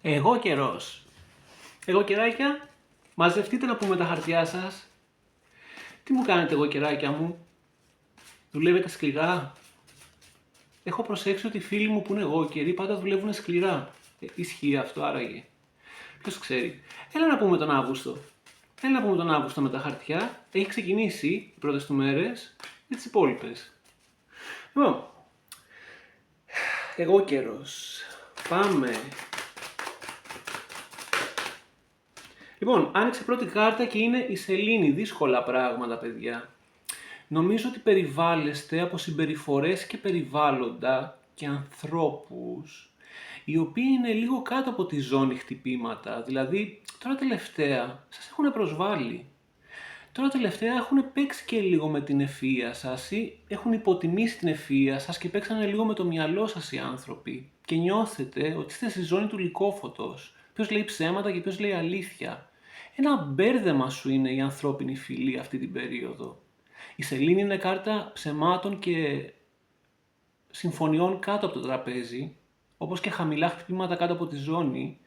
Εγώ καιρός. Εγώ καιράκια, μαζευτείτε να πούμε τα χαρτιά σας. Τι μου κάνετε εγώ καιράκια μου, δουλεύετε σκληρά? Έχω προσέξει ότι οι φίλοι μου που είναι εγώ καιροί πάντα δουλεύουν σκληρά. Ισχύει αυτό άραγε? Ποιος ξέρει. Έλα να πούμε τον Αύγουστο. Έλα να πούμε τον Αύγουστο με τα χαρτιά. Έχει ξεκινήσει οι πρώτες του μέρες για τις υπόλοιπες. Λοιπόν, εγώ καιρός. Πάμε. Λοιπόν, άνοιξε πρώτη κάρτα και είναι η Σελήνη. Δύσκολα πράγματα, παιδιά. Νομίζω ότι περιβάλλεστε από συμπεριφορές και περιβάλλοντα και ανθρώπους οι οποίοι είναι λίγο κάτω από τη ζώνη χτυπήματα. Δηλαδή, τώρα τελευταία σας έχουν προσβάλει. Τώρα τελευταία έχουν παίξει και λίγο με την ευφυΐα σας ή έχουν υποτιμήσει την ευφυΐα σας και παίξανε λίγο με το μυαλό σας οι άνθρωποι. Και νιώθετε ότι είστε στη ζώνη του λυκόφωτος. Ποιος λέει ψέματα και ποιος λέει αλήθεια. Ένα μπέρδεμα σου είναι η ανθρώπινη φυλή αυτή την περίοδο. Η Σελήνη είναι κάρτα ψεμάτων και συμφωνιών κάτω από το τραπέζι, όπως και χαμηλά χτυπήματα κάτω από τη ζώνη.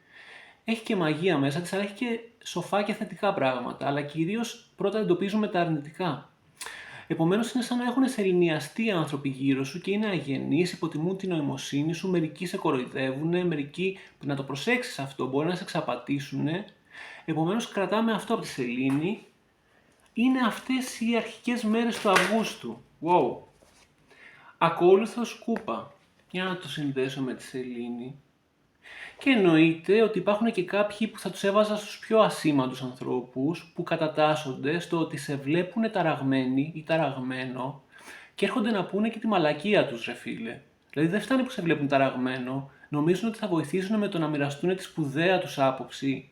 Έχει και μαγεία μέσα της, αλλά έχει και σοφά και θετικά πράγματα, αλλά κυρίως πρώτα εντοπίζουμε τα αρνητικά. Επομένως είναι σαν να έχουν σεληνιαστεί οι άνθρωποι γύρω σου και είναι αγενείς, υποτιμούν την νοημοσύνη σου, μερικοί σε κοροϊδεύουν, μερικοί, να το προσέξεις αυτό, μπορεί να σε εξαπατήσουν. Επομένως κρατάμε αυτό από τη Σελήνη. Είναι αυτές οι αρχικές μέρες του Αυγούστου. Wow. Ακόλουθο σκούπα. Για να το συνδέσω με τη Σελήνη. Και εννοείται ότι υπάρχουν και κάποιοι που θα τους έβαζα στους πιο ασήμαντους ανθρώπους που κατατάσσονται στο ότι σε βλέπουν ταραγμένοι ή ταραγμένο και έρχονται να πούνε και τη μαλακία τους, ρε φίλε. Δηλαδή δεν φτάνει που σε βλέπουν ταραγμένο, νομίζουν ότι θα βοηθήσουν με το να μοιραστούν τη σπουδαία τους άποψη.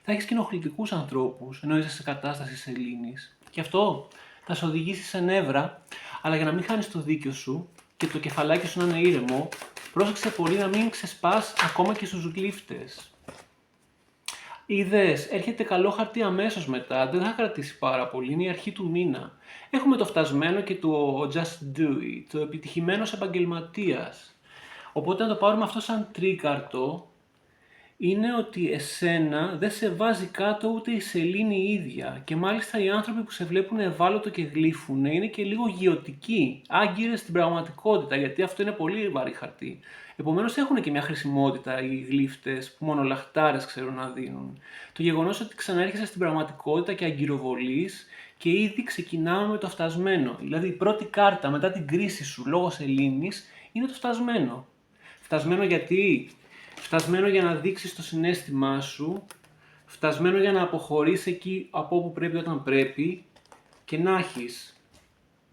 Θα έχεις και ενοχλητικούς ανθρώπους, ενώ είσαι σε κατάσταση σελήνης. Και αυτό θα σε οδηγήσει σε νεύρα, αλλά για να μην χάνεις το δίκιο σου και το κεφαλάκι σου να είναι ήρεμο, πρόσεξε πολύ να μην ξεσπάς ακόμα και στους γλύφτες. Είδες, έρχεται καλό χαρτί αμέσως μετά, δεν θα κρατήσει πάρα πολύ, είναι η αρχή του μήνα. Έχουμε το φτασμένο και το just do it, το επιτυχημένος επαγγελματίας. Οπότε να το πάρουμε αυτό σαν τρίκαρτο, είναι ότι εσένα δεν σε βάζει κάτω ούτε η Σελήνη η ίδια και μάλιστα οι άνθρωποι που σε βλέπουν ευάλωτο και γλύφουν είναι και λίγο γεωτικοί, άγκυρες στην πραγματικότητα, γιατί αυτό είναι πολύ βαρύ χαρτί. Επομένως έχουν και μια χρησιμότητα οι γλύφτες που μόνο λαχτάρες ξέρουν να δίνουν. Το γεγονός ότι ξανάρχεσαι στην πραγματικότητα και αγκυροβολείς και ήδη ξεκινάμε με το φτασμένο. Δηλαδή η πρώτη κάρτα μετά την κρίση σου λόγω Σελήνης είναι το φτασμένο. Φτασμένο γιατί? Φτασμένο για να δείξεις το συναίσθημά σου, φτασμένο για να αποχωρείς εκεί από όπου πρέπει όταν πρέπει και να έχεις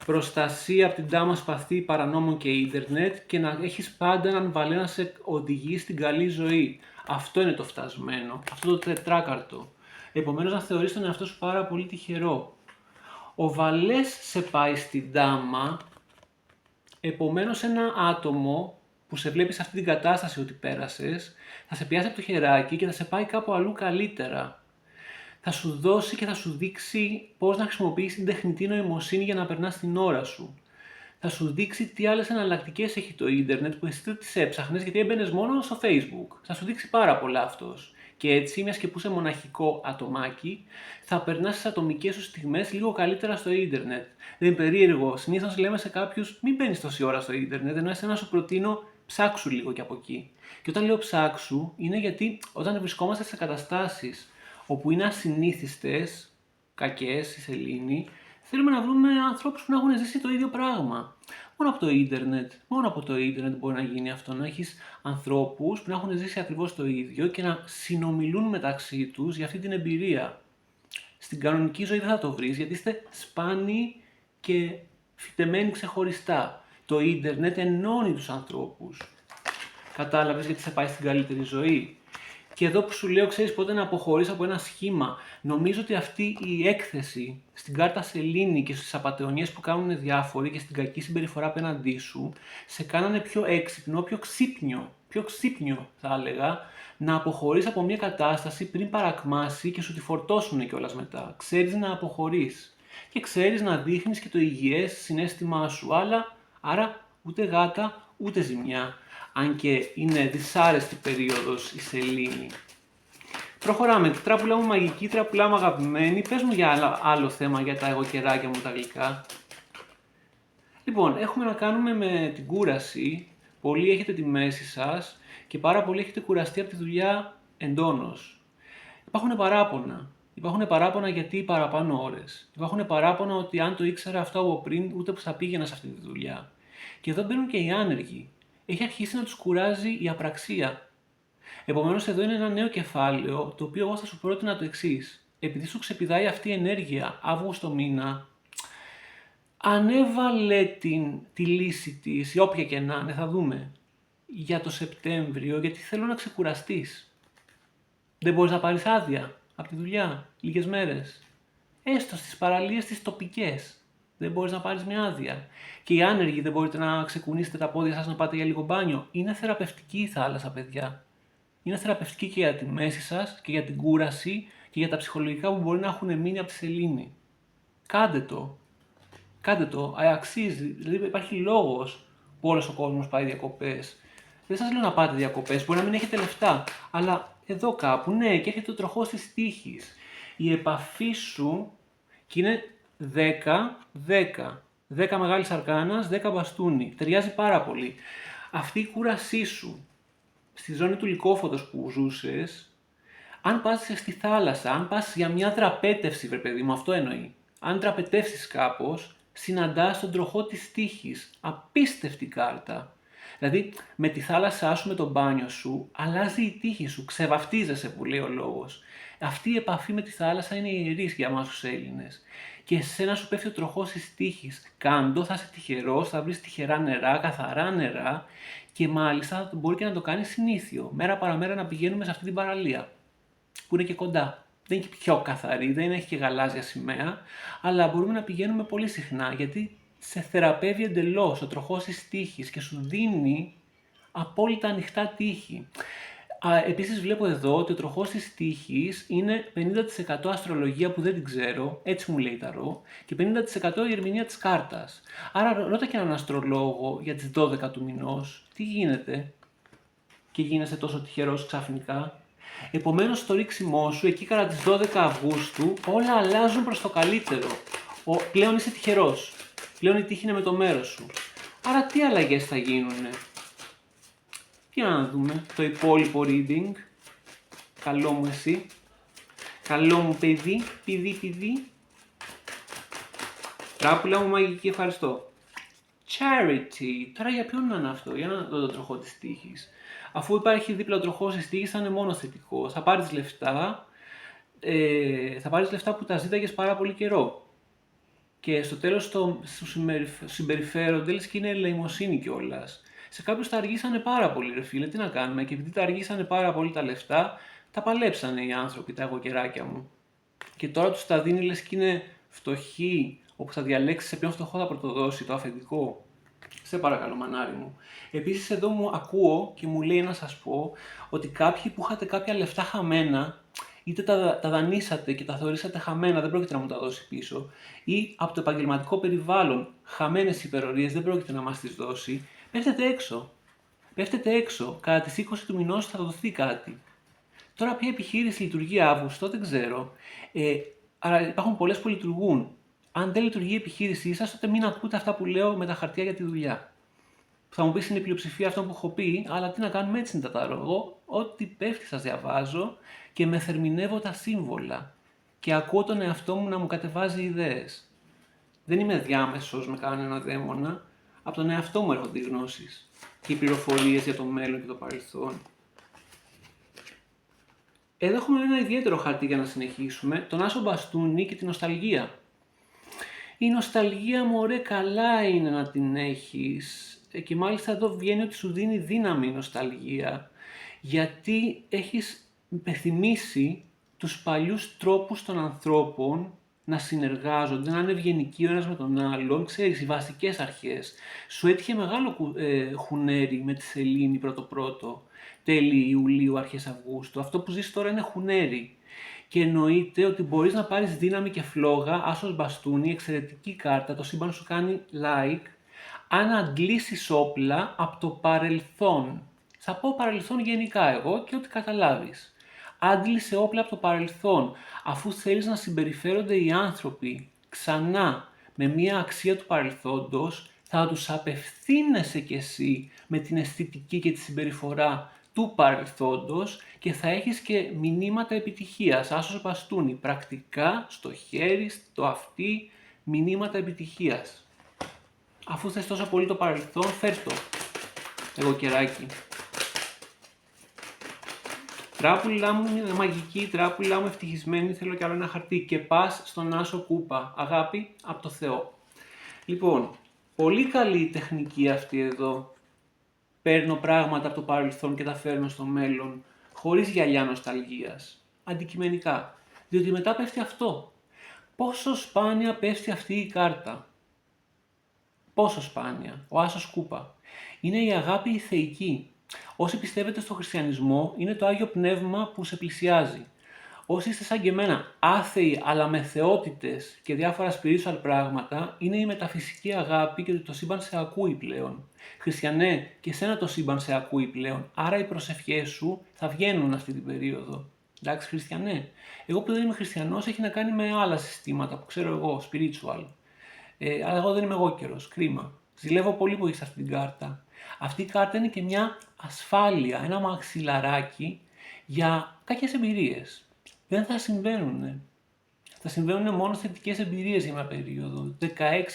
προστασία από την τάμα σπαθή παρανόμων και ίντερνετ και να έχεις πάντα έναν βαλέ να σε οδηγεί στην καλή ζωή. Αυτό είναι το φτασμένο, αυτό το τετράκαρτο. Επομένως να θεωρείς τον εαυτό σου πάρα πολύ τυχερό. Ο βαλές σε πάει στην τάμα, επομένως ένα άτομο που σε βλέπει σε αυτή την κατάσταση ότι πέρασες, θα σε πιάσει από το χεράκι και θα σε πάει κάπου αλλού καλύτερα. Θα σου δώσει και θα σου δείξει πώς να χρησιμοποιήσεις την τεχνητή νοημοσύνη για να περνάς την ώρα σου. Θα σου δείξει τι άλλες εναλλακτικές έχει το ίντερνετ που εσύ δεν τις έψαχνες γιατί έμπαινες μόνο στο Facebook. Θα σου δείξει πάρα πολλά αυτός. Και έτσι, μιας και που είσαι μοναχικό ατομάκι, θα περνάς τις ατομικές σου στιγμές λίγο καλύτερα στο ίντερνετ. Δεν είναι περίεργο. Συνήθως λέμε σε κάποιους μην μπαίνεις τόση ώρα στο ίντερνετ, ενώ εσένα σου προτείνω ψάξου λίγο και από εκεί. Και όταν λέω ψάξου, είναι γιατί όταν βρισκόμαστε σε καταστάσεις όπου είναι ασυνήθιστες, κακές, η Σελήνη, θέλουμε να βρούμε ανθρώπους που να έχουν ζήσει το ίδιο πράγμα. Μόνο από το ίντερνετ μπορεί να γίνει αυτό, να έχεις ανθρώπους που να έχουν ζήσει ακριβώς το ίδιο και να συνομιλούν μεταξύ τους για αυτή την εμπειρία. Στην κανονική ζωή δεν θα το βρεις γιατί είστε σπάνιοι και φυτεμένοι ξεχωριστά. Το ίντερνετ ενώνει τους ανθρώπους. Κατάλαβες γιατί σε πάει στην καλύτερη ζωή? Και εδώ που σου λέω, ξέρεις πότε να αποχωρείς από ένα σχήμα. Νομίζω ότι αυτή η έκθεση στην κάρτα Σελήνη και στις απατεωνιές που κάνουν διάφοροι και στην κακή συμπεριφορά απέναντί σου, σε κάνανε πιο έξυπνο, πιο ξύπνιο θα έλεγα, να αποχωρείς από μια κατάσταση πριν παρακμάσει και σου τη φορτώσουν κιόλας μετά. Ξέρεις να αποχωρείς και ξέρεις να δείχνεις και το υγιές συναίσθημά σου, άρα ούτε γάτα ούτε ζημιά. αν και είναι δυσάρεστη περίοδος η σελήνη. Προχωράμε. Τράπουλα μου μαγική, τράπουλα μου αγαπημένη. Πες μου για άλλο θέμα για τα εγωκεράκια μου τα γλυκά. Λοιπόν, έχουμε να κάνουμε με την κούραση. Πολλοί έχετε τη μέση σας και πάρα πολλοί έχετε κουραστεί από τη δουλειά εντόνως. Υπάρχουν παράπονα. Υπάρχουν παράπονα γιατί παραπάνω ώρες. Υπάρχουν παράπονα ότι αν το ήξερα αυτό από πριν, ούτε που θα πήγαινα σε αυτή τη δουλειά. Και εδώ μπαίνουν και οι άνεργοι. Έχει αρχίσει να τους κουράζει η απραξία. Επομένως, εδώ είναι ένα νέο κεφάλαιο, το οποίο εγώ θα σου πρότεινα το εξής. Επειδή σου ξεπηδάει αυτή η ενέργεια Αύγουστο μήνα, ανέβαλε τη λύση της, ή όποια και να είναι, θα δούμε, για το Σεπτέμβριο, γιατί θέλω να ξεκουραστείς. Δεν μπορείς να πάρεις άδεια από τη δουλειά, λίγες μέρες. Έστω στις παραλίες τις τοπικές. Δεν μπορείς να πάρεις μια άδεια. Και οι άνεργοι δεν μπορείτε να ξεκουνήσετε τα πόδια σας να πάτε για λίγο μπάνιο. Είναι θεραπευτική η θάλασσα, παιδιά. Είναι θεραπευτική και για τη μέση σας και για την κούραση και για τα ψυχολογικά που μπορεί να έχουν μείνει από τη σελήνη. Κάντε το. Κάντε το. Αξίζει. Δηλαδή υπάρχει λόγος που όλος ο κόσμος πάει διακοπές. Δεν σας λέω να πάτε διακοπές, μπορεί να μην έχετε λεφτά. Αλλά εδώ κάπου, ναι, και έχετε το τροχός της τύχης. Η επαφή σου, και είναι 10-10. 10 μεγάλης αρκάνας, 10 μπαστούνι. Ταιριάζει πάρα πολύ. Αυτή η κούρασή σου, στη ζώνη του Λυκόφωτος που ζούσες, αν πας στη θάλασσα, αν πας για μια δραπέτευση, βρε παιδί μου, αυτό εννοεί. Αν δραπετεύσεις κάπως, συναντάς τον τροχό της τύχης. Απίστευτη κάρτα. Δηλαδή, με τη θάλασσά σου, με το μπάνιο σου, αλλάζει η τύχη σου, ξεβαφτίζεσαι που λέει ο λόγος. Αυτή η επαφή με τη θάλασσα είναι ιερής για εμάς τους Έλληνες. Και εσένα σου πέφτει ο τροχός της τύχης. Κάντο, θα είσαι τυχερός, θα βρεις τυχερά νερά, καθαρά νερά και μάλιστα μπορεί και να το κάνεις συνήθιο. Μέρα παραμέρα να πηγαίνουμε σε αυτή την παραλία, που είναι και κοντά. Δεν είναι και πιο καθαρή, δεν έχει και γαλάζια σημαία, αλλά μπορούμε να πηγαίνουμε πολύ συχνά γιατί σε θεραπεύει εντελώς ο τροχός της τύχης και σου δίνει απόλυτα ανοιχτά τύχη. Επίσης βλέπω εδώ ότι ο τροχός της τύχης είναι 50% αστρολογία που δεν την ξέρω, έτσι μου λέει ταρό, και 50% η ερμηνεία της κάρτας. Άρα ρώτα και έναν αστρολόγο για τις 12 του μηνός, τι γίνεται και γίνεσαι τόσο τυχερός ξαφνικά. Επομένως στο ρίξιμό σου, εκεί κατά τις 12 Αυγούστου, όλα αλλάζουν προς το καλύτερο. Πλέον είσαι τυχερός. Πλέον η τύχη είναι με το μέρος σου. Άρα τι αλλαγές θα γίνουνε? Για να δούμε το υπόλοιπο reading. Καλό μου εσύ. Καλό μου παιδί. Παιδί. Τράπουλα μου μαγική, ευχαριστώ. Charity. Τώρα για ποιον να είναι αυτό? Για να δω το τροχό της τύχης. Αφού υπάρχει δίπλα ο τροχός της τύχης θα είναι μόνο θετικό. Θα πάρεις λεφτά. Θα πάρεις λεφτά που τα ζήταγες πάρα πολύ καιρό. Και στο τέλος σου συμπεριφέρονται, λες και είναι ελεημοσύνη κιόλας. Σε κάποιους τα αργήσανε πάρα πολύ, ρε φίλε, τι να κάνουμε. Και επειδή τα αργήσανε πάρα πολύ τα λεφτά, τα παλέψανε οι άνθρωποι, τα εγωκεράκια μου. Και τώρα τους τα δίνει, λες και είναι φτωχοί, όπου θα διαλέξεις σε ποιον φτωχό θα πρωτοδώσει, το αφεντικό. Σε παρακαλώ, μανάρι μου. Επίσης, εδώ μου ακούω και μου λέει να σας πω ότι κάποιοι που είχατε κάποια λεφτά χαμένα, είτε τα δανείσατε και τα θεωρήσατε χαμένα, δεν πρόκειται να μου τα δώσει πίσω, ή από το επαγγελματικό περιβάλλον, χαμένες υπερορίες, δεν πρόκειται να μας τις δώσει, πέφτετε έξω. Πέφτετε έξω. Κατά τις 20 του μηνός θα δοθεί κάτι. Τώρα, ποια επιχείρηση λειτουργεί Αύγουστο, δεν ξέρω. Άρα υπάρχουν πολλές που λειτουργούν. Αν δεν λειτουργεί η επιχείρησή σας, τότε μην ακούτε αυτά που λέω με τα χαρτιά για τη δουλειά. Θα μου πεις είναι η πλειοψηφία αυτό που έχω πει, αλλά τι να κάνουμε, έτσι είναι τα ταρό. Εγώ, ό,τι πέφτει σας διαβάζω και με θερμινεύω τα σύμβολα. Και ακούω τον εαυτό μου να μου κατεβάζει ιδέες. Δεν είμαι διάμεσος με κανένα δαίμονα. Από τον εαυτό μου έρχονται οι γνώσεις και οι πληροφορίες για το μέλλον και το παρελθόν. Εδώ έχουμε ένα ιδιαίτερο χαρτί για να συνεχίσουμε, τον Άσο Μπαστούνι και την νοσταλγία. Η νοσταλγία, μωρέ, καλά είναι να την έχεις. Και μάλιστα εδώ βγαίνει ότι σου δίνει δύναμη η νοσταλγία, γιατί έχεις υπενθυμίσει τους παλιούς τρόπους των ανθρώπων να συνεργάζονται, να είναι ευγενικοί ο ένας με τον άλλον, ξέρεις, οι βασικές αρχές. Σου έτυχε μεγάλο χουνέρι με τη σελήνη πρώτο-πρώτο, τέλη Ιουλίου, αρχές Αυγούστου. Αυτό που ζεις τώρα είναι χουνέρι. Και εννοείται ότι μπορείς να πάρεις δύναμη και φλόγα, άσος μπαστούνι, εξαιρετική κάρτα, το σύμπαν σου κάνει like, αν αντλήσεις όπλα από το παρελθόν. Θα πω παρελθόν γενικά εγώ και ό,τι καταλάβεις. Άντλησε όπλα από το παρελθόν, αφού θέλεις να συμπεριφέρονται οι άνθρωποι ξανά με μία αξία του παρελθόντος, θα τους απευθύνεσαι κι εσύ με την αισθητική και τη συμπεριφορά του παρελθόντος και θα έχεις και μηνύματα επιτυχίας, άσος μπαστούνι, πρακτικά, στο χέρι, στο αυτί, μηνύματα επιτυχίας. Αφού θες τόσο πολύ το παρελθόν, φέρ' το, εγώ καιράκι. Τράπουλά μου είναι μαγική, τράπουλά μου ευτυχισμένη, θέλω κι άλλο ένα χαρτί. Και πας στον Άσο Κούπα. Αγάπη από το Θεό. Λοιπόν, πολύ καλή η τεχνική αυτή εδώ. Παίρνω πράγματα από το παρελθόν και τα φέρνω στο μέλλον, χωρίς γυαλιά νοσταλγίας. Αντικειμενικά. Διότι μετά πέφτει αυτό. Πόσο σπάνια πέφτει αυτή η κάρτα. Πόσο σπάνια. Ο Άσος Κούπα. Είναι η αγάπη η θεϊκή. Όσοι πιστεύετε στο χριστιανισμό, είναι το Άγιο Πνεύμα που σε πλησιάζει. Όσοι είστε σαν και εμένα άθεοι αλλά με θεότητες και διάφορα spiritual πράγματα, είναι η μεταφυσική αγάπη και το σύμπαν σε ακούει πλέον. Χριστιανέ, και σένα το σύμπαν σε ακούει πλέον, άρα οι προσευχές σου θα βγαίνουν αυτή την περίοδο. Εντάξει, χριστιανέ. Εγώ που δεν είμαι χριστιανός, έχει να κάνει με άλλα συστήματα που ξέρω εγώ, spiritual. Αλλά εγώ δεν είμαι εγώ καιρός, κρίμα. Ζηλεύω πολύ που έχεις αυτή την κάρτα. Αυτή η κάρτα είναι και μια ασφάλεια, ένα μαξιλαράκι για κακές εμπειρίες. Δεν θα συμβαίνουν. Θα συμβαίνουν μόνο θετικές εμπειρίες για μια περίοδο. 16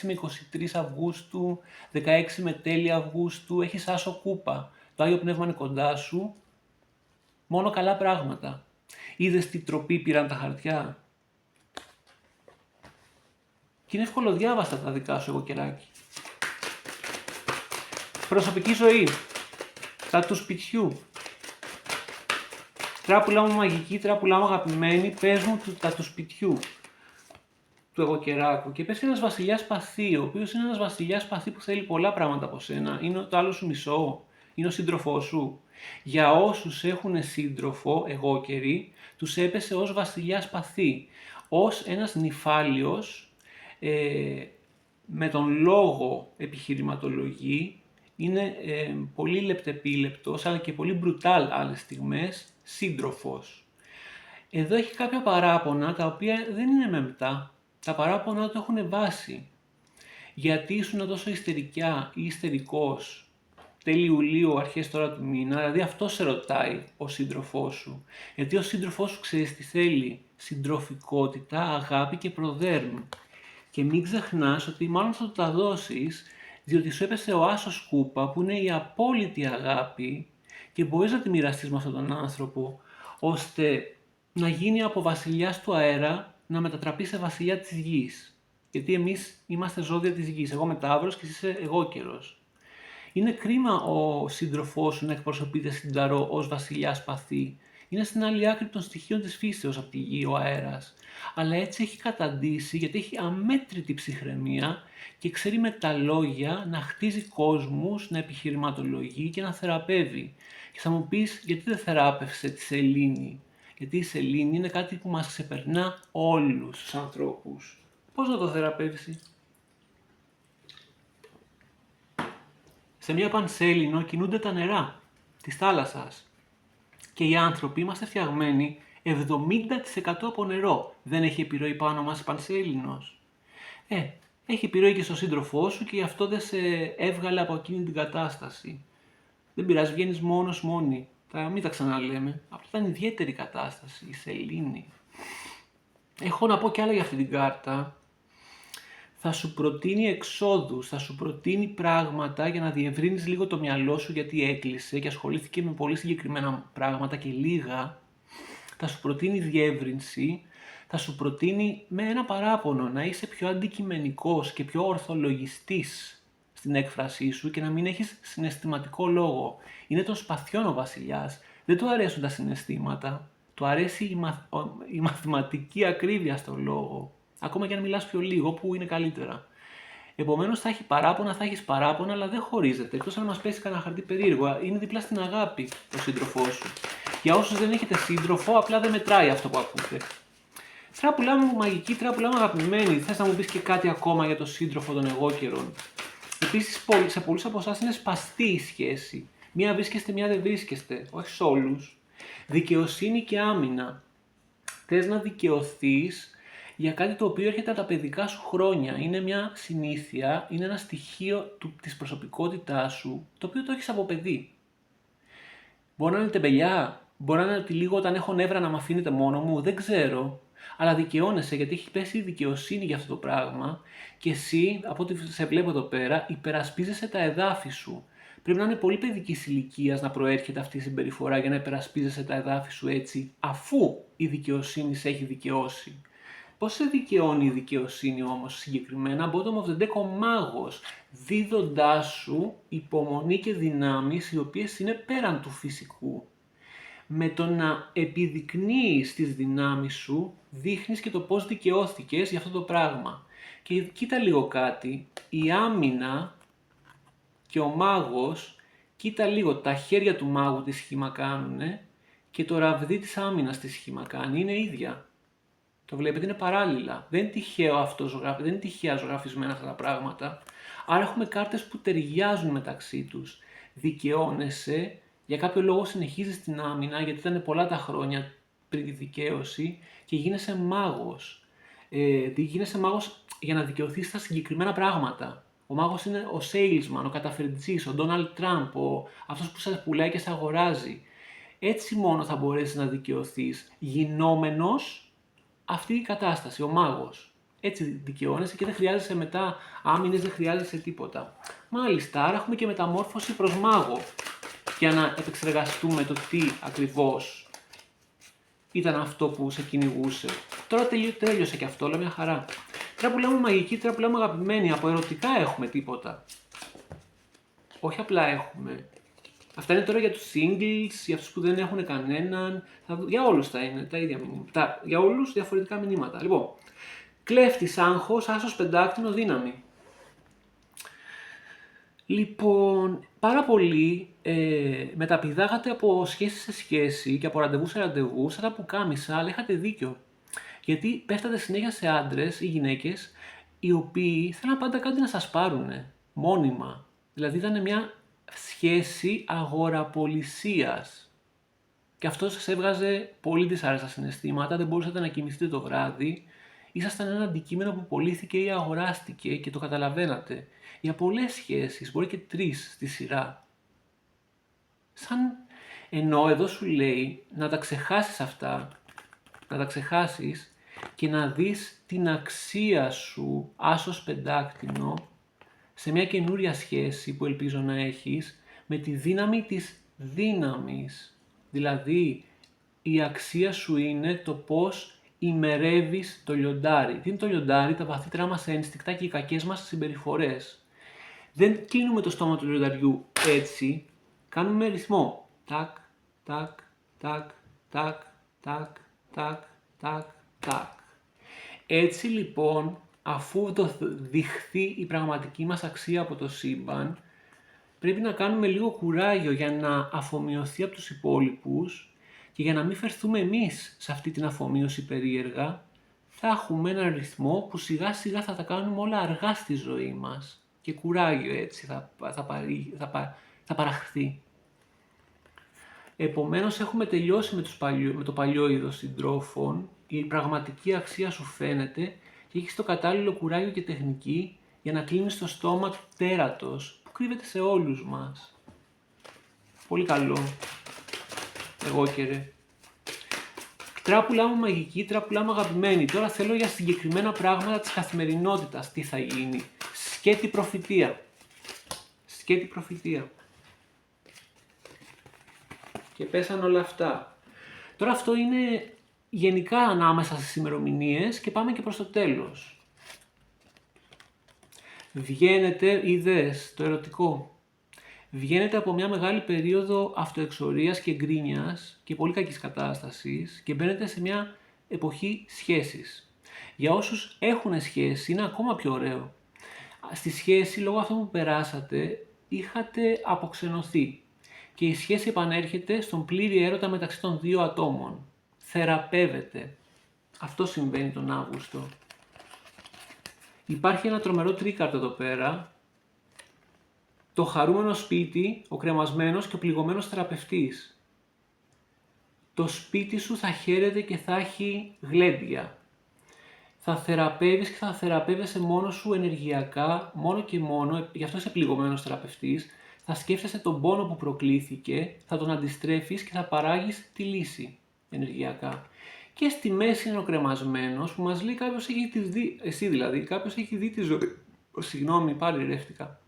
με 23 Αυγούστου, 16 με τέλη Αυγούστου, έχεις Άσο Κούπα. Το Άγιο Πνεύμα είναι κοντά σου. Μόνο καλά πράγματα. Είδες τι τροπή πήραν τα χαρτιά. Και είναι ευκολοδιάβαστα τα δικά σου εγώ καιράκι. Προσωπική ζωή. Τα του σπιτιού. Τράπουλά μου μαγική, τράπουλά μου αγαπημένη, πες μου τα του σπιτιού. Του εγώ καιράκου. Και πες ένας βασιλιάς παθή, ο οποίος είναι ένας βασιλιάς παθή που θέλει πολλά πράγματα από σένα. Είναι το άλλο σου μισό. Είναι ο σύντροφός σου. Για όσους έχουν σύντροφο, εγώ καιρή, τους έπεσε ως βασιλιάς παθή. Ως ένας νηφάλιος, με τον λόγο επιχειρηματολογεί, είναι πολύ λεπτεπίλεπτος, αλλά και πολύ μπρουτάλ άλλες στιγμές, σύντροφος. Εδώ έχει κάποια παράπονα, τα οποία δεν είναι μεμπτά. Τα παράπονα του έχουν βάση. Γιατί ήσουν τόσο ιστερικιά ή ιστερικός τέλη Ιουλίου, αρχές τώρα του μήνα, δηλαδή αυτό σε ρωτάει ο σύντροφός σου. Γιατί ο σύντροφός σου ξέρεις τι θέλει, συντροφικότητα, αγάπη και προδέρμ. Και μην ξεχνάς ότι μάλλον θα του τα δώσεις, διότι σου έπεσε ο Άσος Κούπα που είναι η απόλυτη αγάπη και μπορείς να τη μοιραστείς με αυτόν τον άνθρωπο, ώστε να γίνει από βασιλιάς του αέρα να μετατραπεί σε βασιλιά της γης. Γιατί εμείς είμαστε ζώδια της γης, εγώ είμαι Ταύρος και εσύ είσαι εγώ καιρός. Είναι κρίμα ο σύντροφός σου να εκπροσωπείται στην Ταρό ως βασιλιάς παθή. Είναι στην άλλη άκρη των στοιχείων της φύσεως από τη γη ο αέρας. Αλλά έτσι έχει καταντήσει γιατί έχει αμέτρητη ψυχραιμία και ξέρει με τα λόγια να χτίζει κόσμους, να επιχειρηματολογεί και να θεραπεύει. Και θα μου πεις γιατί δεν θεράπευσε τη σελήνη. Γιατί η σελήνη είναι κάτι που μας ξεπερνά όλους τους ανθρώπους. Πώς να το θεραπεύσει? Σε μια πανσέλινο κινούνται τα νερά της θάλασσας. Και οι άνθρωποι είμαστε φτιαγμένοι 70% από νερό. Δεν έχει επιρροή πάνω μας η πανσέλινος. Έχει επιρροή και στο σύντροφό σου και γι' αυτό δεν σε έβγαλε από εκείνη την κατάσταση. Δεν πειράζει, βγαίνεις μόνος, μόνη. Μην τα ξαναλέμε. Αυτό ήταν ιδιαίτερη κατάσταση, η σελήνη. Έχω να πω κι άλλα για αυτή την κάρτα. Θα σου προτείνει εξόδους, θα σου προτείνει πράγματα για να διευρύνεις λίγο το μυαλό σου γιατί έκλεισε και ασχολήθηκε με πολύ συγκεκριμένα πράγματα και λίγα. Θα σου προτείνει διεύρυνση, θα σου προτείνει με ένα παράπονο να είσαι πιο αντικειμενικός και πιο ορθολογιστής στην έκφρασή σου και να μην έχεις συναισθηματικό λόγο. Είναι των σπαθιών ο βασιλιάς, δεν του αρέσουν τα συναισθήματα, του αρέσει η μαθηματική ακρίβεια στο λόγο. Ακόμα και αν μιλάς πιο λίγο, που είναι καλύτερα. Επομένως θα έχει παράπονα, θα έχεις παράπονα, αλλά δεν χωρίζεται. Εκτός αν μας πέσει κανένα χαρτί περίεργο, είναι δίπλα στην αγάπη ο σύντροφός σου. Για όσους δεν έχετε σύντροφο, απλά δεν μετράει αυτό που ακούτε. Τράπουλά μου μαγική, τράπουλά μου αγαπημένη. Θες να μου πεις και κάτι ακόμα για τον σύντροφο των εγώ καιρών? Επίσης, σε πολλούς από εσάς είναι σπαστή η σχέση. Μία βρίσκεστε, μία δεν βρίσκεστε. Όχι σε όλους. Δικαιοσύνη και άμυνα. Θες να δικαιωθείς για κάτι το οποίο έρχεται από τα παιδικά σου χρόνια. Είναι μια συνήθεια, είναι ένα στοιχείο της προσωπικότητάς σου, το οποίο το έχεις από παιδί. Μπορεί να είναι τεμπελιά, μπορεί να είναι ότι λίγο όταν έχω νεύρα να με αφήνετε μόνο μου, δεν ξέρω. Αλλά δικαιώνεσαι γιατί έχει πέσει η δικαιοσύνη για αυτό το πράγμα και εσύ, από ό,τι σε βλέπω εδώ πέρα, υπερασπίζεσαι τα εδάφη σου. Πρέπει να είναι πολύ παιδική ηλικία να προέρχεται αυτή η συμπεριφορά για να υπερασπίζεσαι τα εδάφη σου έτσι, αφού η δικαιοσύνη σε έχει δικαιώσει. Πώς σε δικαιώνει η δικαιοσύνη όμως συγκεκριμένα? Bottom of the deck, ο μάγος, δίδοντάς σου υπομονή και δυνάμεις οι οποίες είναι πέραν του φυσικού. Με το να επιδεικνύεις τις δυνάμεις σου, δείχνεις και το πώς δικαιώθηκες για αυτό το πράγμα. Και κοίτα λίγο κάτι, η άμυνα και ο μάγος, κοίτα λίγο, τα χέρια του μάγου τι σχήμα κάνουνε και το ραβδί της άμυνας τι σχήμα κάνει, είναι ίδια. Το βλέπετε, είναι παράλληλα. Δεν είναι δεν είναι τυχαία ζωγραφισμένα αυτά τα πράγματα. Άρα έχουμε κάρτες που ταιριάζουν μεταξύ τους. Δικαιώνεσαι, για κάποιο λόγο συνεχίζεις την άμυνα, γιατί ήταν πολλά τα χρόνια πριν τη δικαίωση και γίνεσαι μάγος. Γίνεσαι μάγος για να δικαιωθείς στα συγκεκριμένα πράγματα. Ο μάγος είναι ο salesman, ο καταφερτζής, ο Donald Trump, αυτός που σας πουλάει και σας αγοράζει. Έτσι μόνο θα μπορέσεις να δικαιωθείς, γινόμενος αυτή η κατάσταση, ο μάγος. Έτσι δικαιώνεσαι και δεν χρειάζεσαι μετά άμυνες, δεν χρειάζεσαι τίποτα. Μάλιστα, άρα έχουμε και μεταμόρφωση προς μάγο για να επεξεργαστούμε το τι ακριβώς ήταν αυτό που σε κυνηγούσε. Τώρα τέλειωσε και αυτό, όλα μια χαρά. Τώρα που λέμε μαγική, τώρα που λέμε αγαπημένη, από ερωτικά έχουμε τίποτα. Όχι απλά έχουμε. Αυτά είναι τώρα για τους singles, για αυτούς που δεν έχουν κανέναν. Για όλους θα είναι τα ίδια μηνύματα. Για όλους διαφορετικά μηνύματα. Λοιπόν, κλέφτης, άγχος, άσος, πεντάκτηνο, δύναμη. Λοιπόν, πάρα πολλοί μεταπηδάγατε από σχέση σε σχέση και από ραντεβού σε ραντεβού, σαν τα πουκάμισα, αλλά είχατε δίκιο. Γιατί πέφτατε συνέχεια σε άντρες ή γυναίκες, οι οποίοι θέλαν πάντα κάτι να σας πάρουνε, μόνιμα. Δηλαδή ήταν μια σχέση αγοραπολισίας. Και αυτό σας έβγαζε πολύ δυσάρεστα συναισθήματα, δεν μπορούσατε να κοιμηθείτε το βράδυ, ήσασταν ένα αντικείμενο που πωλήθηκε ή αγοράστηκε και το καταλαβαίνατε. Για πολλές σχέσεις, μπορεί και 3 στη σειρά. Ενώ εδώ σου λέει να τα ξεχάσεις αυτά, να τα ξεχάσεις και να δεις την αξία σου, άσος πεντάκτηνο, σε μια καινούρια σχέση που ελπίζω να έχεις, με τη δύναμη της δύναμης. Δηλαδή, η αξία σου είναι το πώς ημερεύεις το λιοντάρι. Τι είναι το λιοντάρι? Τα βαθύτερά μας ένστικτα και οι κακές μας συμπεριφορές. Δεν κλείνουμε το στόμα του λιονταριού έτσι, κάνουμε ρυθμό. Τάκ, τάκ, τάκ, τάκ, τάκ, τάκ, τάκ, τάκ. Έτσι λοιπόν, αφού δειχθεί η πραγματική μας αξία από το σύμπαν, πρέπει να κάνουμε λίγο κουράγιο για να αφομοιωθεί από τους υπόλοιπους και για να μην φερθούμε εμείς σε αυτή την αφομοίωση περίεργα, θα έχουμε έναν ρυθμό που σιγά σιγά θα τα κάνουμε όλα αργά στη ζωή μας και κουράγιο έτσι θα παραχθεί. Επομένως έχουμε τελειώσει με το παλιό είδος συντρόφων, η πραγματική αξία σου φαίνεται και έχεις το κατάλληλο κουράγιο και τεχνική για να κλείνεις το στόμα του τέρατος που κρύβεται σε όλους μας. Πολύ καλό. Εγώ και ρε. Τράπουλά μου μαγική, τράπουλά μου αγαπημένη. Τώρα θέλω για συγκεκριμένα πράγματα της καθημερινότητας. Τι θα γίνει? Σκέτη προφητεία. Σκέτη προφητεία. Και πέσαν όλα αυτά. Τώρα αυτό είναι γενικά ανάμεσα στις ημερομηνίες και πάμε και προς το τέλος. Βγαίνετε, είδες, το ερωτικό. Βγαίνετε από μια μεγάλη περίοδο αυτοεξορίας και γκρίνιας και πολύ κακής κατάστασης και μπαίνετε σε μια εποχή σχέσης. Για όσους έχουν σχέση είναι ακόμα πιο ωραίο. Στη σχέση, λόγω αυτού που περάσατε, είχατε αποξενωθεί και η σχέση επανέρχεται στον πλήρη έρωτα μεταξύ των δύο ατόμων. Θεραπεύεται. Αυτό συμβαίνει τον Αύγουστο. Υπάρχει ένα τρομερό τρίκαρτο εδώ πέρα, Το χαρούμενο σπίτι, ο κρεμασμένος και ο πληγωμένος θεραπευτής. Το σπίτι σου θα χαίρεται και θα έχει γλέντια. Θα θεραπεύεις και θα θεραπεύεσαι μόνος σου ενεργειακά, μόνο και μόνο, γι' αυτό είσαι πληγωμένος θεραπευτής, θα σκέφτεσαι τον πόνο που προκλήθηκε, θα τον αντιστρέφεις και θα παράγεις τη λύση ενεργειακά. Και στη μέση είναι ο κρεμασμένος που μας λέει κάποιος έχει δει, εσύ δηλαδή, κάποιος έχει δει τη ζωή. Συγγνώμη, πάλι ρεύτηκα.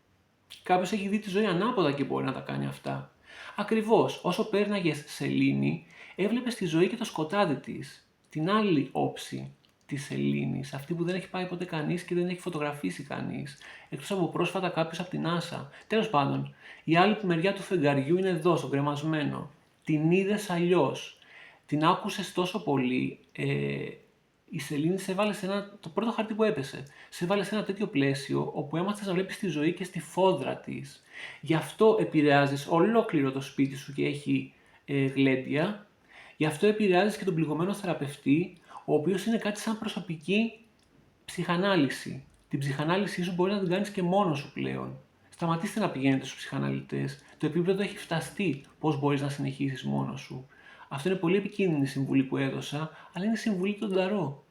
Κάποιος έχει δει τη ζωή ανάποδα και μπορεί να τα κάνει αυτά. Ακριβώς, όσο πέρναγες σελήνη, έβλεπες τη ζωή και το σκοτάδι της, την άλλη όψη της σελήνης, αυτή που δεν έχει πάει ποτέ κανείς και δεν έχει φωτογραφίσει κανείς, εκτός από πρόσφατα κάποιος από την NASA. Τέλος πάντων, η άλλη μεριά του φεγγαριού είναι εδώ, στον κρεμασμένο. Την είδες αλλιώς, την άκουσες τόσο πολύ, η σελήνη σε έβαλε σε το πρώτο χαρτί που έπεσε, σε έβαλε σε ένα τέτοιο πλαίσιο όπου έμαθες να βλέπεις τη ζωή και στη φόδρα της. Γι' αυτό επηρεάζεις ολόκληρο το σπίτι σου και έχει γλέντια. Γι' αυτό επηρεάζεις και τον πληγωμένο θεραπευτή, ο οποίος είναι κάτι σαν προσωπική ψυχανάλυση. Την ψυχανάλυση σου μπορεί να την κάνεις και μόνος σου πλέον. Σταματήστε να πηγαίνετε στους ψυχαναλυτές. Το επίπεδο έχει φταστεί πώς μπορείς να συνεχίσεις μόνος σου. Αυτό είναι πολύ επικίνδυνη συμβουλή που έδωσα, αλλά είναι συμβουλή των Ταρό.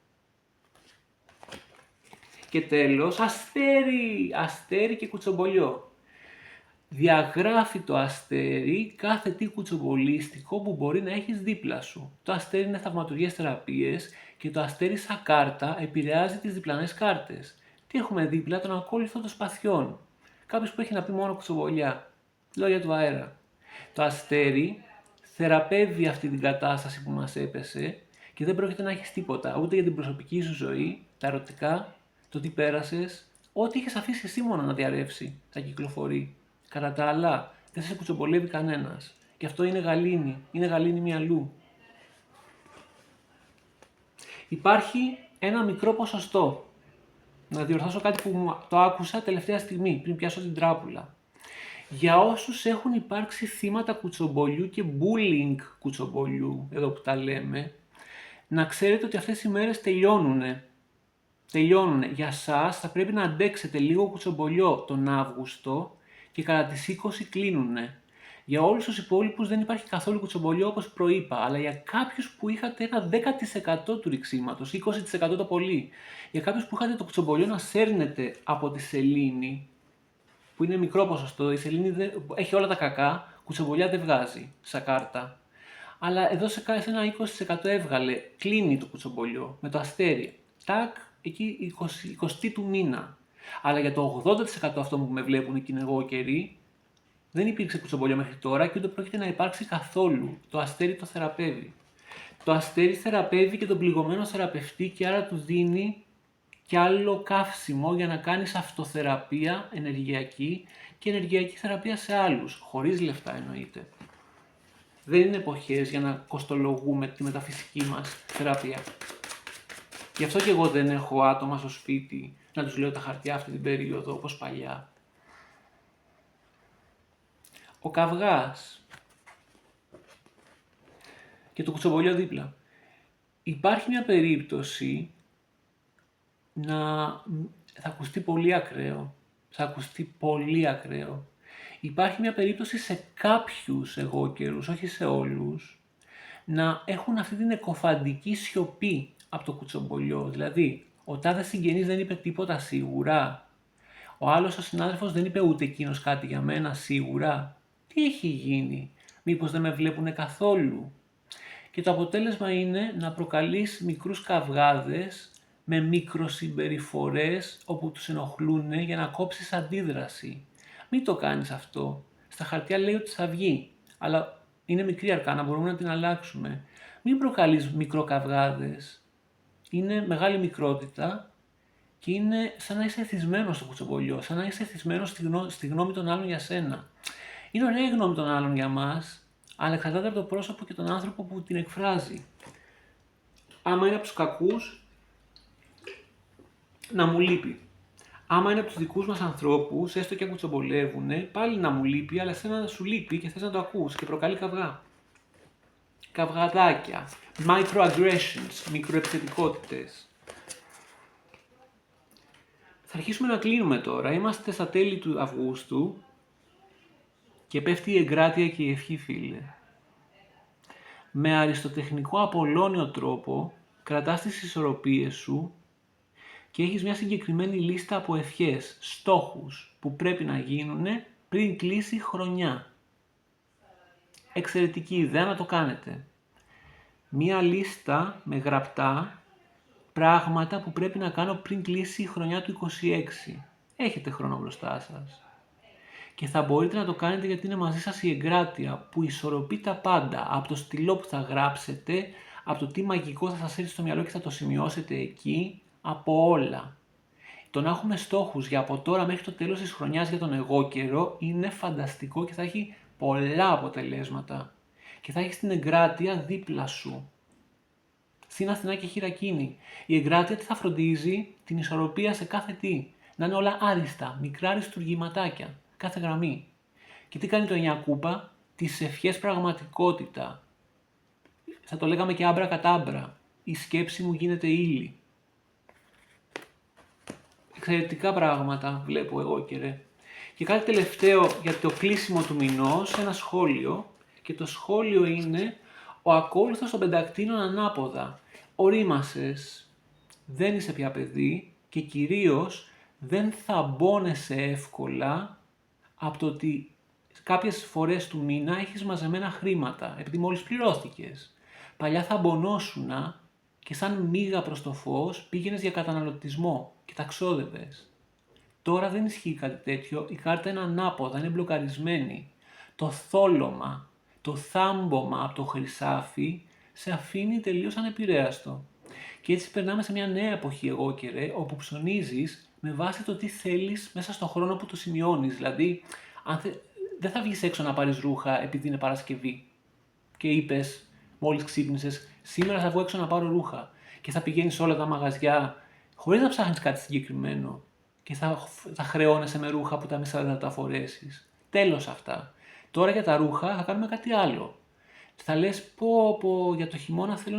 Και τέλος, αστέρι και κουτσομπολιό. Διαγράφει το αστέρι κάθε τι κουτσομπολίστικο που μπορεί να έχεις δίπλα σου. Το αστέρι είναι θαυματουργές θεραπείες και το αστέρι σαν κάρτα επηρεάζει τις διπλανές κάρτες. Τι έχουμε δίπλα, τον ακόλουθο των σπαθιών. Κάποιος που έχει να πει μόνο κουτσομπολιά. Λόγια του αέρα. Το αστέρι θεραπεύει αυτή την κατάσταση που μας έπεσε και δεν πρόκειται να έχεις τίποτα, ούτε για την προσωπική σου ζωή, τα ερωτικά, το τι πέρασες, ό,τι είχες αφήσει εσύ μόνο να διαρρεύσει, θα κυκλοφορεί. Κατά τα άλλα, δεν σε κουτσομπολεύει κανένας. Και αυτό είναι γαλήνη μυαλού. Υπάρχει ένα μικρό ποσοστό. Να διορθώσω κάτι που το άκουσα τελευταία στιγμή, πριν πιάσω την τράπουλα. Για όσους έχουν υπάρξει θύματα κουτσομπολιού και bullying κουτσομπολιού, εδώ που τα λέμε, να ξέρετε ότι αυτές οι μέρες τελειώνουνε. Για σας θα πρέπει να αντέξετε λίγο κουτσομπολιό τον Αύγουστο και κατά τις 20 κλείνουνε. Για όλους τους υπόλοιπους δεν υπάρχει καθόλου κουτσομπολιό όπως προείπα, αλλά για κάποιους που είχατε ένα 10% του ρηξίματος, 20% το πολύ, για κάποιους που είχατε το κουτσομπολιό να σέρνετε από τη σελήνη, που είναι μικρό ποσοστό, η σελήνη έχει όλα τα κακά, κουτσομπολιά δεν βγάζει σαν κάρτα. Αλλά εδώ σε ένα 20% έβγαλε, κλείνει το κουτσομπολιό με το αστέρι. Τάκ, εκεί 20 του μήνα. Αλλά για το 80% αυτό που με βλέπουν εκεί εγώ καιροί, δεν υπήρξε κουτσομπολιό μέχρι τώρα και ούτε πρόκειται να υπάρξει καθόλου. Το αστέρι το θεραπεύει. Το αστέρι θεραπεύει και τον πληγωμένο θεραπευτή και άρα του δίνει και άλλο καύσιμο για να κάνεις αυτοθεραπεία ενεργειακή και ενεργειακή θεραπεία σε άλλους, χωρίς λεφτά εννοείται. Δεν είναι εποχές για να κοστολογούμε τη μεταφυσική μας θεραπεία. Γι' αυτό και εγώ δεν έχω άτομα στο σπίτι να τους λέω τα χαρτιά αυτή την περίοδο όπως παλιά. Ο καυγάς και το κουτσομπολιό δίπλα. Υπάρχει μια περίπτωση θα ακουστεί πολύ ακραίο. Υπάρχει μια περίπτωση σε κάποιους εγώ καιρούς, όχι σε όλους, να έχουν αυτή την εκοφαντική σιωπή από το κουτσομπολιό. Δηλαδή, ο τάδε συγγενής δεν είπε τίποτα σίγουρα. Ο άλλος ο συνάδελφος δεν είπε ούτε εκείνος κάτι για μένα σίγουρα. Τι έχει γίνει, μήπως δεν με βλέπουνε καθόλου. Και το αποτέλεσμα είναι να προκαλείς μικρούς καυγάδες με μικροσυμπεριφορές όπου τους ενοχλούν για να κόψεις αντίδραση. Μην το κάνεις αυτό. Στα χαρτιά λέει ότι θα βγει, αλλά είναι μικρή αρκάνα, μπορούμε να την αλλάξουμε. Μην προκαλείς μικροκαυγάδες. Είναι μεγάλη μικρότητα και είναι σαν να είσαι εθισμένος στο κουτσομπολιό, σαν να είσαι εθισμένος στη γνώμη των άλλων για σένα. Είναι ωραία η γνώμη των άλλων για μας, αλλά εξαρτάται από το πρόσωπο και τον άνθρωπο που την εκφράζει. Άμα είναι από τους κακούς, να μου λείπει. Άμα είναι από τους δικούς μας ανθρώπους, έστω και αν κουτσομπολεύουνε, πάλι να μου λείπει, αλλά εσένα να σου λείπει και θες να το ακούς και προκαλεί καυγά. Καυγαδάκια, microaggressions, μικροεπιθετικότητες. Θα αρχίσουμε να κλείνουμε τώρα. Είμαστε στα τέλη του Αυγούστου. Και πέφτει η εγκράτεια και η ευχή, φίλε. Με αριστοτεχνικό απολώνιο τρόπο κρατάς τις ισορροπίες σου και έχεις μια συγκεκριμένη λίστα από ευχές, στόχους που πρέπει να γίνουν πριν κλείσει χρονιά. Εξαιρετική ιδέα να το κάνετε. Μια λίστα με γραπτά πράγματα που πρέπει να κάνω πριν κλείσει η χρονιά του 26. Έχετε χρόνο μπροστά σας. Και θα μπορείτε να το κάνετε γιατί είναι μαζί σας η εγκράτεια που ισορροπεί τα πάντα. Από το στυλό που θα γράψετε, από το τι μαγικό θα σας έρθει στο μυαλό και θα το σημειώσετε εκεί, από όλα. Το να έχουμε στόχους για από τώρα μέχρι το τέλος της χρονιάς για τον εγώ καιρό είναι φανταστικό και θα έχει πολλά αποτελέσματα. Και θα έχεις την εγκράτεια δίπλα σου. Συν Αθηνά και χειρακίνη. Η εγκράτεια τι θα φροντίζει? Την ισορροπία σε κάθε τι. Να είναι όλα άριστα, μικρά αριστουργηματάκια, κάθε γραμμή. Και τι κάνει το 9 κούπα? Τις ευχές πραγματικότητα. Θα το λέγαμε και άμπρα κατάμπρα. Η σκέψη μου γίνεται ύλη. Εξαιρετικά πράγματα βλέπω εγώ και ρε. Και κάτι τελευταίο για το κλείσιμο του μηνός, ένα σχόλιο. Και το σχόλιο είναι ο ακόλουθος των πεντακτήνων ανάποδα. Ορίμασες, δεν είσαι πια παιδί και κυρίως δεν θα μπώνεσαι εύκολα από το ότι κάποιες φορές του μήνα έχεις μαζεμένα χρήματα, επειδή μόλις πληρώθηκες. Παλιά θα μπωνόσουνα και σαν μύγα προς το φως πήγαινες για καταναλωτισμό και τα ξόδευες. Τώρα δεν ισχύει κάτι τέτοιο, η κάρτα είναι ανάποδα, είναι μπλοκαρισμένη. Το θόλωμα, το θάμπομα από το χρυσάφι σε αφήνει τελείως ανεπηρέαστο. Και έτσι περνάμε σε μια νέα εποχή εγώ και ρε, όπου ψωνίζεις με βάση το τι θέλεις μέσα στον χρόνο που το σημειώνεις. Δηλαδή, δεν θα βγεις έξω να πάρεις ρούχα επειδή είναι Παρασκευή και είπες, μόλις ξύπνησες, σήμερα θα βγω έξω να πάρω ρούχα. Και θα πηγαίνεις σε όλα τα μαγαζιά χωρίς να ψάχνεις κάτι συγκεκριμένο. Και θα χρεώνεσαι με ρούχα που τα μέσα δεν θα τα φορέσεις. Τέλος αυτά. Τώρα για τα ρούχα θα κάνουμε κάτι άλλο. Θα λες πω για το χειμώνα θέλω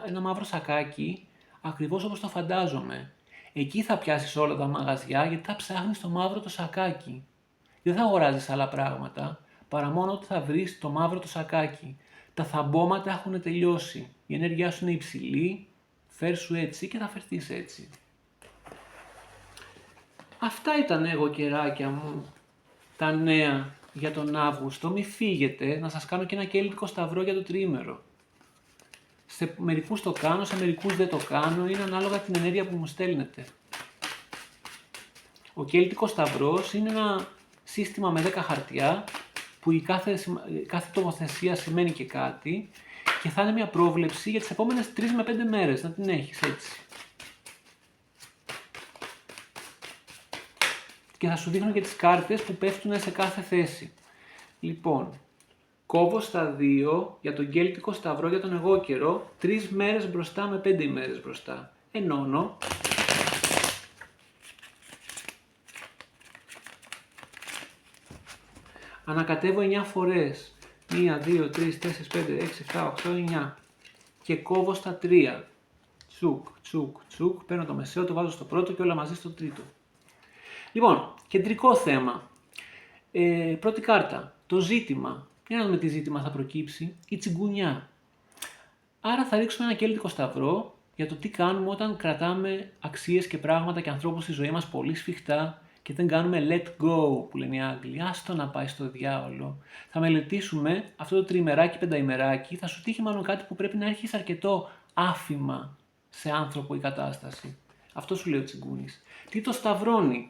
ένα μαύρο σακάκι, ακριβώς όπως το φαντάζομαι. Εκεί θα πιάσεις όλα τα μαγαζιά γιατί θα ψάχνεις το μαύρο το σακάκι. Δεν θα αγοράζεις άλλα πράγματα, παρά μόνο ότι θα βρεις το μαύρο το σακάκι. Τα θαμπόματα έχουν τελειώσει. Η ενέργειά σου είναι υψηλή, φέρσου έτσι και θα φερθείς έτσι. Αυτά ήταν εγώ καιράκια μου, τα νέα για τον Αύγουστο. Μη φύγετε, να σας κάνω και ένα κέλτικο σταυρό για το τριήμερο. Σε μερικούς το κάνω, σε μερικούς δεν το κάνω, είναι ανάλογα την ενέργεια που μου στέλνετε. Ο κέλτικος σταυρός είναι ένα σύστημα με 10 χαρτιά, που η κάθε τοποθεσία σημαίνει και κάτι και θα είναι μια πρόβλεψη για τις επόμενες 3 με 5 μέρες, να την έχεις έτσι. Και θα σου δείχνω και τις κάρτες που πέφτουν σε κάθε θέση. Λοιπόν, κόβω στα 2 για τον κέλτικο σταυρό για τον εγώ καιρό, 3 μέρες μπροστά με 5 ημέρες μπροστά. Ενώνω. Ανακατεύω 9 φορές. 1, 2, 3, 4, 5, 6, 7, 8, 9. Και κόβω στα 3. Τσουκ, τσουκ, τσουκ. Παίρνω το μεσαίο, το βάζω στο πρώτο και όλα μαζί στο τρίτο. Λοιπόν, κεντρικό θέμα. Πρώτη κάρτα. Το ζήτημα. Για να δούμε τι ζήτημα θα προκύψει. Η τσιγκουνιά. Άρα θα ρίξουμε ένα κέλτικο σταυρό για το τι κάνουμε όταν κρατάμε αξίες και πράγματα και ανθρώπους στη ζωή μας πολύ σφιχτά και δεν κάνουμε let go που λένε οι Άγγλοι. Άστο να πάει στο διάολο. Θα μελετήσουμε αυτό το τριημεράκι, πενταημεράκι. Θα σου τύχει μάλλον κάτι που πρέπει να έχεις αρκετό άφημα σε άνθρωπο ή κατάσταση. Αυτό σου λέει ο τσιγκούνης. Τι το σταυρώνει?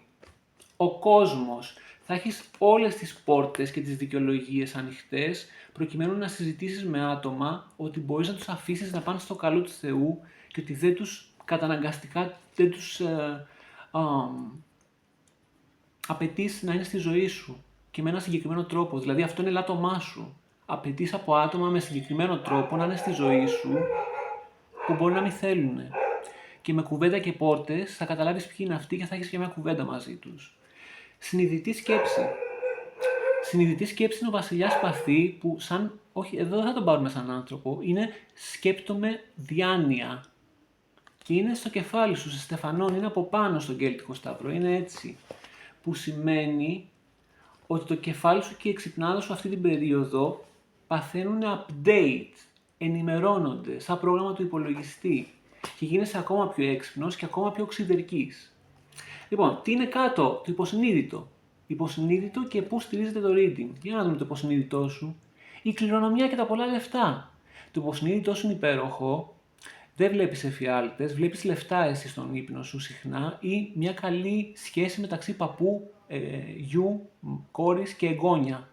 Ο κόσμος. Θα έχεις όλες τις πόρτες και τις δικαιολογίες ανοιχτές προκειμένου να συζητήσεις με άτομα ότι μπορείς να τους αφήσεις να πάνε στο καλό του Θεού και ότι δεν τους καταναγκαστικά δεν τους απαιτείς να είναι στη ζωή σου και με ένα συγκεκριμένο τρόπο. Δηλαδή αυτό είναι λάτωμά σου. Απαιτείς από άτομα με συγκεκριμένο τρόπο να είναι στη ζωή σου που μπορεί να μην θέλουν. Και με κουβέντα και πόρτες θα καταλάβεις ποιοι είναι αυτοί και θα έχεις και μια κουβέντα μαζί τους. Συνειδητή σκέψη. Συνειδητή σκέψη είναι ο βασιλιάς Παθή που όχι, εδώ δεν θα τον πάρουμε σαν άνθρωπο, είναι σκέπτομαι διάνοια. Και είναι στο κεφάλι σου, σε στεφανών, είναι από πάνω στον κέλτικο σταυρό, είναι έτσι. Που σημαίνει ότι το κεφάλι σου και η εξυπνάδα σου αυτή την περίοδο παθαίνουν update, ενημερώνονται σαν πρόγραμμα του υπολογιστή και γίνεσαι ακόμα πιο έξυπνος και ακόμα πιο οξυδερκής. Λοιπόν, τι είναι κάτω? Το υποσυνείδητο. Υποσυνείδητο και πού στηρίζεται το reading. Για να δούμε το υποσυνείδητό σου. Η κληρονομιά και τα πολλά λεφτά. Το υποσυνείδητό σου είναι υπέροχο. Δεν βλέπεις εφιάλτες, βλέπεις λεφτά εσύ στον ύπνο σου συχνά ή μια καλή σχέση μεταξύ παππού, γιου, κόρης και εγγόνια.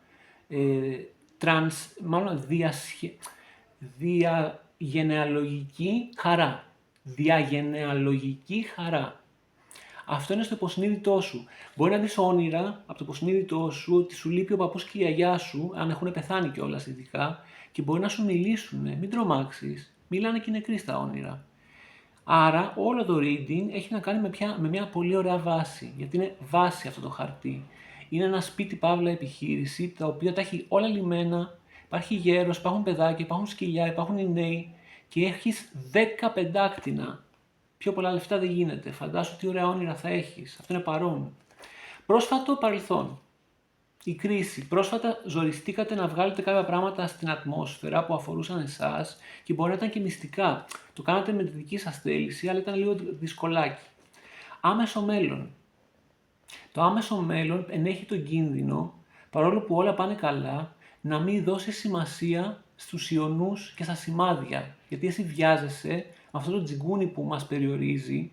Διαγενεαλογική χαρά. Διαγενεαλογική χαρά. Αυτό είναι στο υποσυνείδητό σου. Μπορεί να δεις όνειρα από το υποσυνείδητό σου ότι σου λείπει ο παππούς και η γιαγιά σου, αν έχουν πεθάνει κιόλας ειδικά, και μπορεί να σου μιλήσουν. Μην τρομάξεις. Μιλάνε και οι νεκροί στα όνειρα. Άρα όλο το reading έχει να κάνει με μια πολύ ωραία βάση, γιατί είναι βάση αυτό το χαρτί. Είναι ένα σπίτι παύλα επιχείρηση, τα οποία τα έχει όλα λυμμένα, υπάρχει γέρος, υπάρχουν παιδάκια, υπάρχουν σκυλιά, υπάρχουν οι νέοι και έχεις 10 πεντάκτηνα. Πιο πολλά λεφτά δεν γίνεται. Φαντάσου τι ωραία όνειρα θα έχεις. Αυτό είναι παρόν. Πρόσφατο παρελθόν. Η κρίση. Πρόσφατα ζοριστήκατε να βγάλετε κάποια πράγματα στην ατμόσφαιρα που αφορούσαν εσάς και μπορεί να ήταν και μυστικά. Το κάνατε με τη δική σας θέληση, αλλά ήταν λίγο δυσκολάκι. Άμεσο μέλλον. Το άμεσο μέλλον ενέχει τον κίνδυνο, παρόλο που όλα πάνε καλά, να μην δώσει σημασία στους ιονούς και στα σημάδια. Γιατί εσύ βιάζεσαι με αυτό το τζιγκούνι που μας περιορίζει,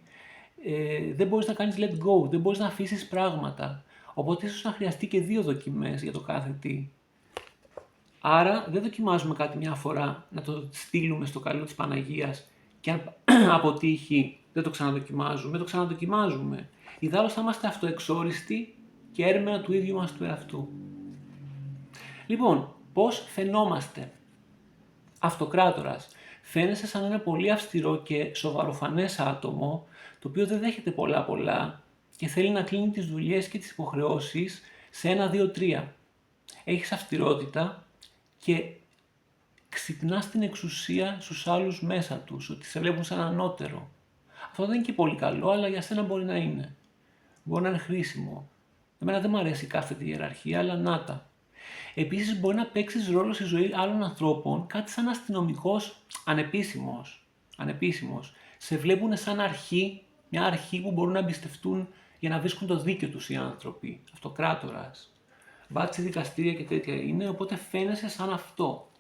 δεν μπορείς να κάνεις let go, δεν μπορείς να αφήσεις πράγματα. Οπότε ίσως να χρειαστεί και 2 δοκιμές για το κάθε τι. Άρα δεν δοκιμάζουμε κάτι μια φορά να το στείλουμε στο καλό της Παναγίας και αν αποτύχει δεν το ξαναδοκιμάζουμε, το ξαναδοκιμάζουμε. Ιδάλλως θα είμαστε αυτοεξόριστοι και έρμενα του ίδιου μας του εαυτού. Λοιπόν, πώς φαινόμαστε? Αυτοκράτορας. Φαίνεσαι σαν ένα πολύ αυστηρό και σοβαροφανές άτομο, το οποίο δεν δέχεται πολλά και θέλει να κλείνει τις δουλειές και τις υποχρεώσεις σε 1, 2, 3. Έχεις αυστηρότητα και ξυπνάς την εξουσία στους άλλους μέσα τους, ότι σε βλέπουν σαν ανώτερο. Αυτό δεν είναι και πολύ καλό, αλλά για σένα μπορεί να είναι. Μπορεί να είναι χρήσιμο. Εμένα δεν μου αρέσει η κάθετη ιεραρχία, αλλά να τα. Επίσης μπορεί να παίξεις ρόλο στη ζωή άλλων ανθρώπων, κάτι σαν αστυνομικός ανεπίσημος. Σε βλέπουν σαν αρχή, μια αρχή που μπορούν να εμπιστευτούν για να βρίσκουν το δίκαιο τους οι άνθρωποι. Αυτοκράτορας. Βάτσι δικαστήρια και τέτοια είναι, οπότε φαίνεσαι σαν αυτό.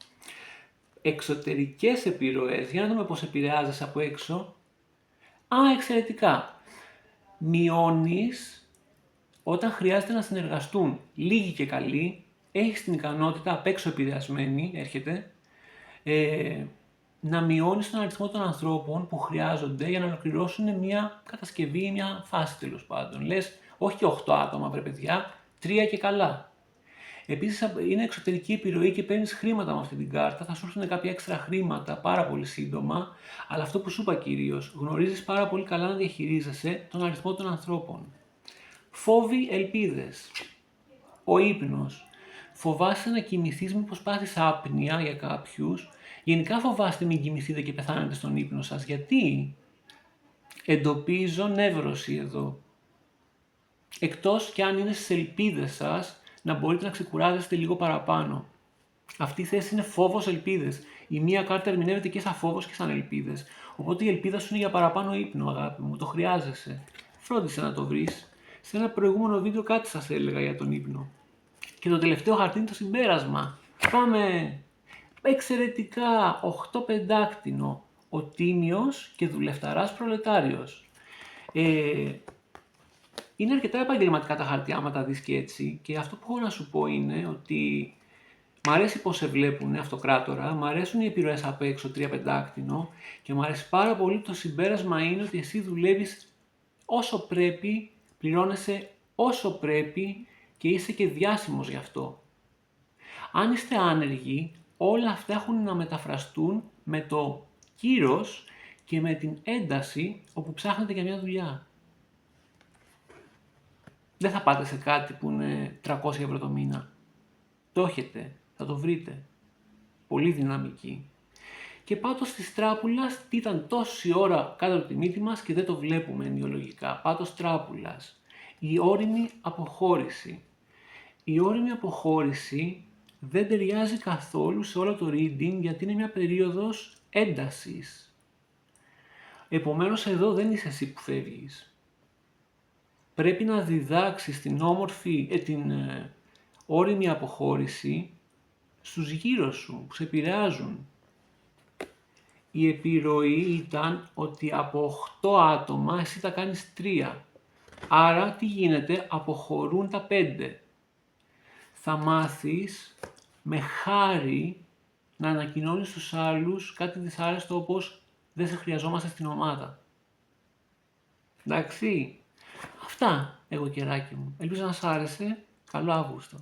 Εξωτερικές επιρροές, για να δούμε πώς επηρεάζεσαι από έξω. Εξαιρετικά. Μειώνεις όταν χρειάζεται να συνεργαστούν λίγοι και καλοί, έχεις την ικανότητα, απ' έξω επηρεασμένη, έρχεται, να μειώνεις τον αριθμό των ανθρώπων που χρειάζονται για να ολοκληρώσουν μια κατασκευή ή μια φάση τέλος πάντων. Λες, όχι και 8 άτομα βρε παιδιά, 3 και καλά. Επίσης είναι εξωτερική επιρροή και παίρνεις χρήματα με αυτή την κάρτα, θα σου έρθουν κάποια έξτρα χρήματα πάρα πολύ σύντομα, αλλά αυτό που σου είπα κυρίως, γνωρίζεις πάρα πολύ καλά να διαχειρίζεσαι τον αριθμό των ανθρώπων. Φόβοι, ελπίδες. Ο ύπνος. Φοβάσαι να κοιμηθείς μήπως πάθεις άπνοια για κάποιους. Γενικά φοβάστε μην κοιμηθείτε και πεθάνετε στον ύπνο σας. Γιατί? Εντοπίζω νεύρωση εδώ. Εκτός και αν είναι στις ελπίδες σας να μπορείτε να ξεκουράζεστε λίγο παραπάνω. Αυτή η θέση είναι φόβος ελπίδες. Η μία κάρτα ερμηνεύεται και σαν φόβος και σαν ελπίδες. Οπότε η ελπίδα σου είναι για παραπάνω ύπνο, αγάπη μου. Το χρειάζεσαι. Φρόντισε να το βρεις. Σε ένα προηγούμενο βίντεο κάτι σας έλεγα για τον ύπνο. Και το τελευταίο χαρτί είναι το συμπέρασμα. Πάμε! Εξαιρετικά! 8 πεντάκτηνο. Ο τίμιος και δουλευταράς προλετάριος. Είναι αρκετά επαγγελματικά τα χαρτιά, άμα τα δεις και έτσι. Και αυτό που έχω να σου πω είναι ότι μ' αρέσει πώς σε βλέπουν αυτοκράτορα, μ' αρέσουν οι επιρροές απ' έξω 3 πεντάκτηνο και μ' αρέσει πάρα πολύ το συμπέρασμα είναι ότι εσύ δουλεύεις όσο πρέπει, πληρώνεσαι όσο πρέπει και είσαι και διάσημος γι' αυτό. Αν είστε άνεργοι, όλα αυτά έχουν να μεταφραστούν με το κύρος και με την ένταση όπου ψάχνετε για μια δουλειά. Δεν θα πάτε σε κάτι που είναι 300 ευρώ το μήνα. Το έχετε, θα το βρείτε. Πολύ δυναμική. Και πάτος της τράπουλας ήταν τόση ώρα κάτω από τη μύτη μας και δεν το βλέπουμε ενοιολογικά. Πάτος τράπουλας. Η όριμη αποχώρηση. η ώριμη αποχώρηση δεν ταιριάζει καθόλου σε όλο το reading γιατί είναι μια περίοδος έντασης. Επομένως εδώ δεν είσαι εσύ που φεύγεις. Πρέπει να διδάξεις την ώριμη αποχώρηση στους γύρω σου που σε επηρεάζουν. Η επιρροή ήταν ότι από 8 άτομα εσύ θα κάνεις 3. Άρα τι γίνεται, αποχωρούν τα 5. Θα μάθεις με χάρη να ανακοινώνεις στους άλλους κάτι δυσάρεστο όπως δεν σε χρειαζόμαστε στην ομάδα. Εντάξει, αυτά εγώ καιράκι μου. Ελπίζω να σ' άρεσε. Καλό Αύγουστο.